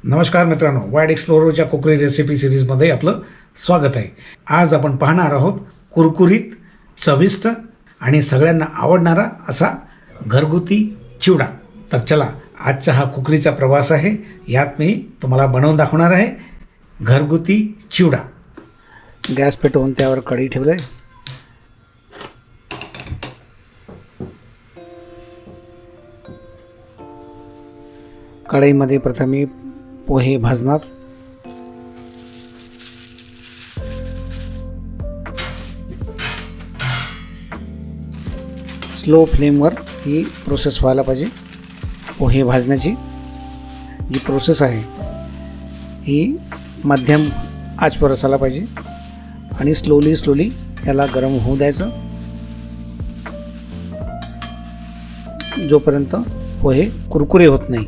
नमस्कार मित्रांनो, वाईड एक्सप्लोररच्या कुकरी रेसिपी सिरीजमध्ये आपलं स्वागत आहे. आज आपण पाहणार आहोत कुरकुरीत, चविष्ट आणि सगळ्यांना आवडणारा असा घरगुती चिवडा. तर चला, आजचा हा कुकरीचा प्रवास आहे. यात मी तुम्हाला बनवून दाखवणार आहे घरगुती चिवडा. गॅस पेटवून त्यावर कढई ठेवले. कढईमध्ये प्रथम मी पोहे भाजणार. स्लो फ्लेमवर ही प्रोसेस व्हायला पाहिजे. पोहे भाजण्याची जी प्रोसेस आहे ही मध्यम आचवर असायला पाहिजे आणि स्लोली याला गरम होऊ द्यायचं जोपर्यंत पोहे कुरकुरे होत नाही.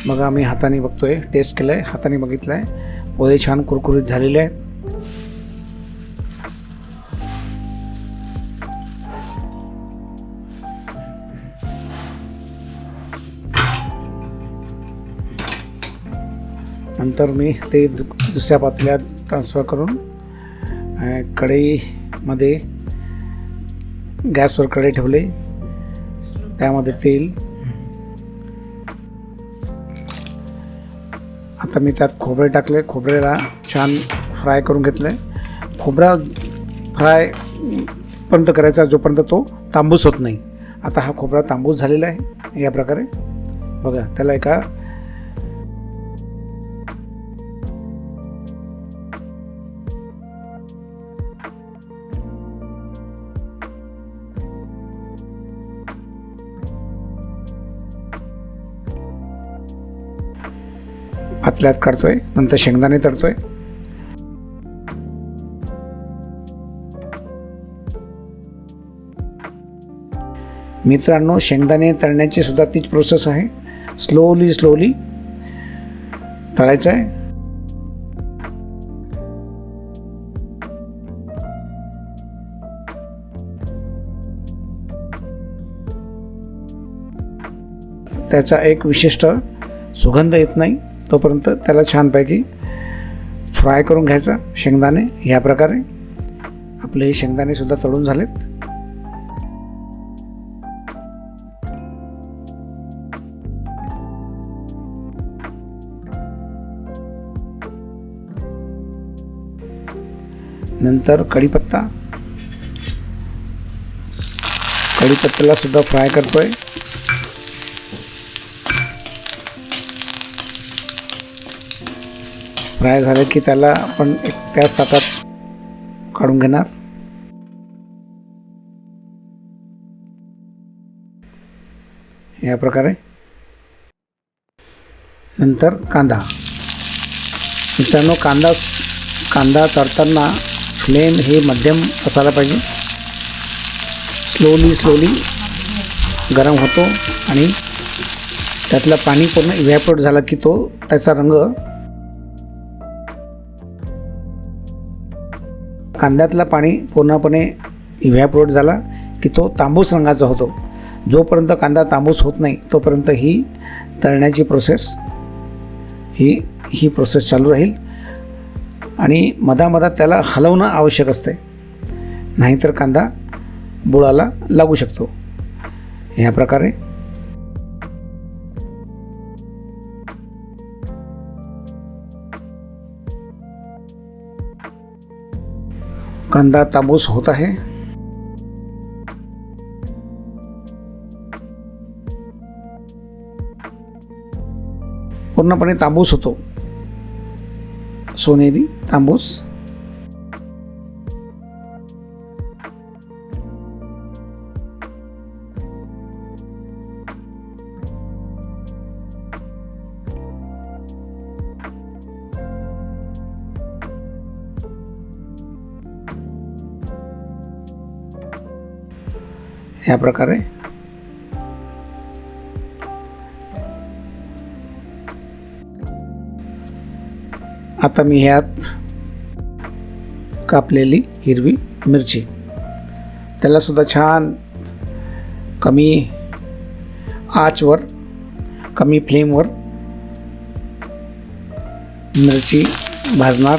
मग आम्ही हाताने बघतोय, टेस्ट केलं आहे, हाताने बघितलं आहे, पोहे छान कुरकुरीत झालेले आहेत. नंतर मी ते दुसऱ्या पातेल्यात ट्रान्सफर करून कढईमध्ये गॅसवर कढई ठेवले. त्यामध्ये तेल. आता मी त्यात खोबरे टाकले. खोबऱ्याला छान फ्राय करून घेतलं आहे. खोबरा फ्राय पर्यंत करायचा जोपर्यंत तो तांबूस होत नाही. आता हा खोबरा तांबूस झालेला आहे. या प्रकारे बघा, त्याला एका पातेल्यात काढतोय. नंतर शेंगदाणे तळतोय. मित्रांनो, शेंगदाणे तळण्याची सुद्धा तीच प्रोसेस आहे. स्लोली तळायचं आहे. त्याचा एक विशिष्ट सुगंध येत नाही तोपर्यंत त्याला छानपैकी फ्राय करून घ्यायचा. शेंगदाणे ह्या प्रकारे आपले हे शेंगदाणे सुद्धा तळून झालेत. नंतर कढीपत्त्याला सुद्धा फ्राय करतोय. फ्राय झालं की त्याला आपण त्याच ताटात काढून घेणार. या प्रकारे. नंतर कांदा. मित्रांनो, कांदा तळताना फ्लेम हे मध्यम असायला पाहिजे. स्लोली गरम होतो आणि त्यातलं पाणी पूर्ण इव्हॅपोरेट झालं की तो त्याचा रंग, कांद्यातलं पाणी पूर्णपणे इव्हॅपोरेट झाला की तो तांबूस रंगाचा होतो. जोपर्यंत कांदा तांबूस होत नाही तोपर्यंत ही तळण्याची प्रोसेस ही प्रोसेस चालू राहील आणि मधामधात त्याला हलवणं आवश्यक असते, नाहीतर कांदा बुडाला लागू शकतो. ह्या प्रकारे कांदा तांबूस होत आहे. पूर्णपणे तांबूस होतो, सोनेरी तांबूस. ह्या प्रकारे आता मी ह्यात कापलेली हिरवी मिरची, त्याला सुद्धा छान कमी आचवर कमी फ्लेमवर मिरची भाजणार,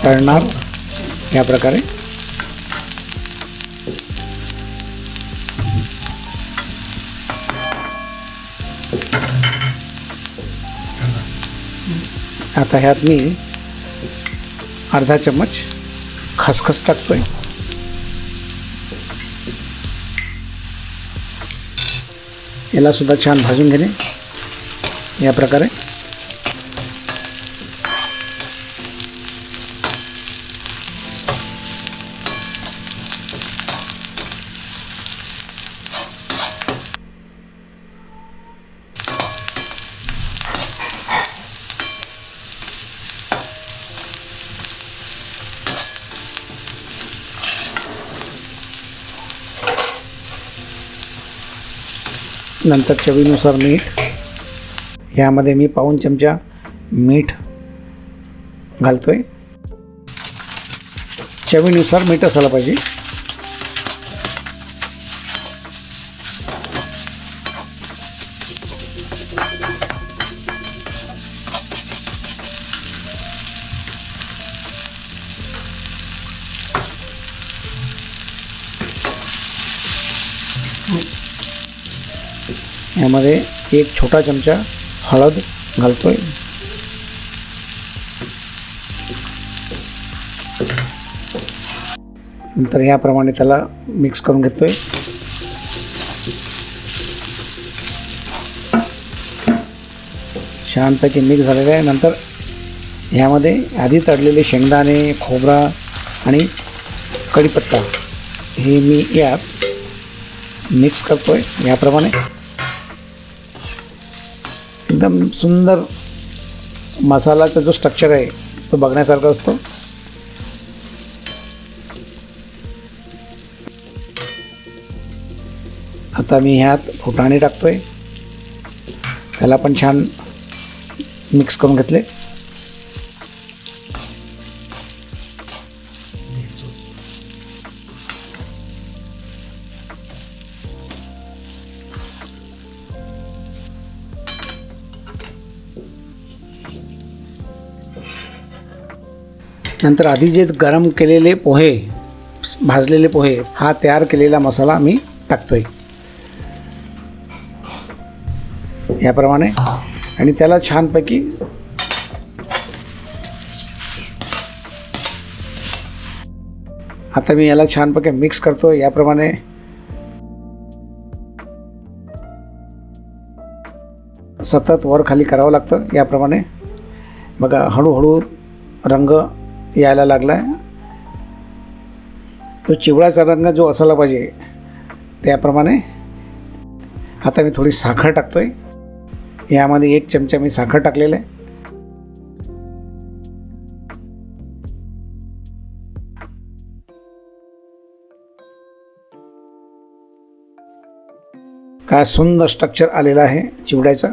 तळणार या प्रकारे. आता ह्यात मी अर्धा चम्मच खसखस टाकतोय. याला सुद्धा छान भाजून घेणे या प्रकारे. नंतर चवीनुसार मीठ. ह्यामध्ये मी पाऊण चमचा मीठ घालतोय. चवीनुसार मीठ असायला पाहिजे. यामध्ये एक छोटा चमचा हळद घालतोय. नंतर याप्रमाणे त्याला मिक्स करून घेतोय. छानपैकी मिक्स झालेलं आहे. नंतर ह्यामध्ये आधी तळलेले शेंगदाणे, खोबरा आणि कढीपत्ता हे मी यात मिक्स करतोय. याप्रमाणे एकदम सुंदर मसाल्याचा जो स्ट्रक्चर आहे तो बघण्यासारखा असतो. आता मी ह्यात फुटाणे टाकतोय. त्याला पण छान मिक्स करून घेतले. नंतर आधी जे गरम केलेले पोहे, भाजलेले पोहे, हा तयार केलेला मसाला मी टाकतोय याप्रमाणे. आणि त्याला छानपैकी आता मी याला छानपैकी मिक्स करतो. याप्रमाणे सतत वर खाली करावं लागतं. याप्रमाणे बघा हळूहळू रंग यायला लागला आहे. तो चिवळाचा रंग जो असायला पाहिजे त्याप्रमाणे. आता मी थोडी साखर टाकतोय. यामध्ये 1 चमचा मी साखर टाकलेलं आहे. काय सुंदर स्ट्रक्चर आलेला आहे चिवड्याचा.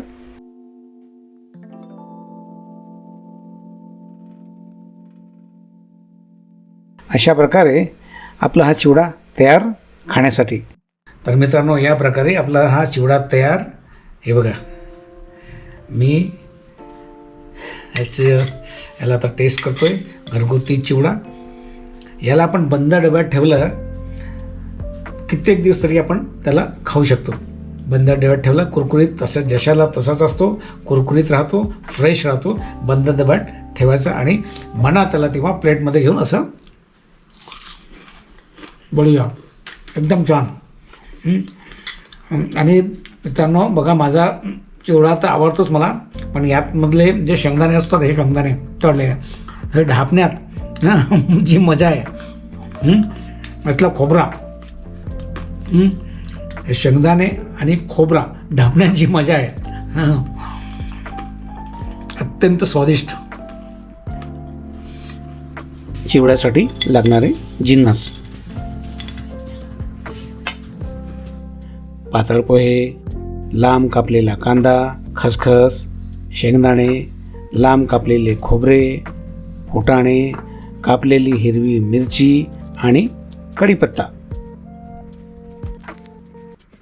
अशा प्रकारे आपला हा चिवडा तयार खाण्यासाठी. तर मित्रांनो, या प्रकारे आपला हा चिवडा तयार. हे बघा, मी याला आता टेस्ट करतोय. घरगुती चिवडा. याला आपण बंद डब्यात ठेवलं कित्येक दिवस तरी आपण त्याला खाऊ शकतो. बंद डब्यात ठेवला कुरकुरीत, तसा जशाला तसाच असतो, कुरकुरीत राहतो, फ्रेश राहतो. बंद डब्यात ठेवायचा आणि म्हणा त्याला तेव्हा प्लेटमध्ये घेऊन असं बढिया, एकदम छान. आणि मित्रांनो बघा, माझा चिवडा तर आवडतोच मला, पण यातमधले जे शेंगदाणे असतात, हे शेंगदाणे तळलेले, हे ढापण्यात जी मजा आहे, यातला खोबरा, हे शेंगदाणे आणि खोबरा ढापण्याची मजा आहे, अत्यंत स्वादिष्ट. चिवड्यासाठी लागणारे जिन्नस: पातळ पोहे, लांब कापलेला कांदा, खसखस, शेंगदाणे, लांब कापलेले खोबरे, फुटाणे, कापलेली हिरवी मिरची आणि कढीपत्ता.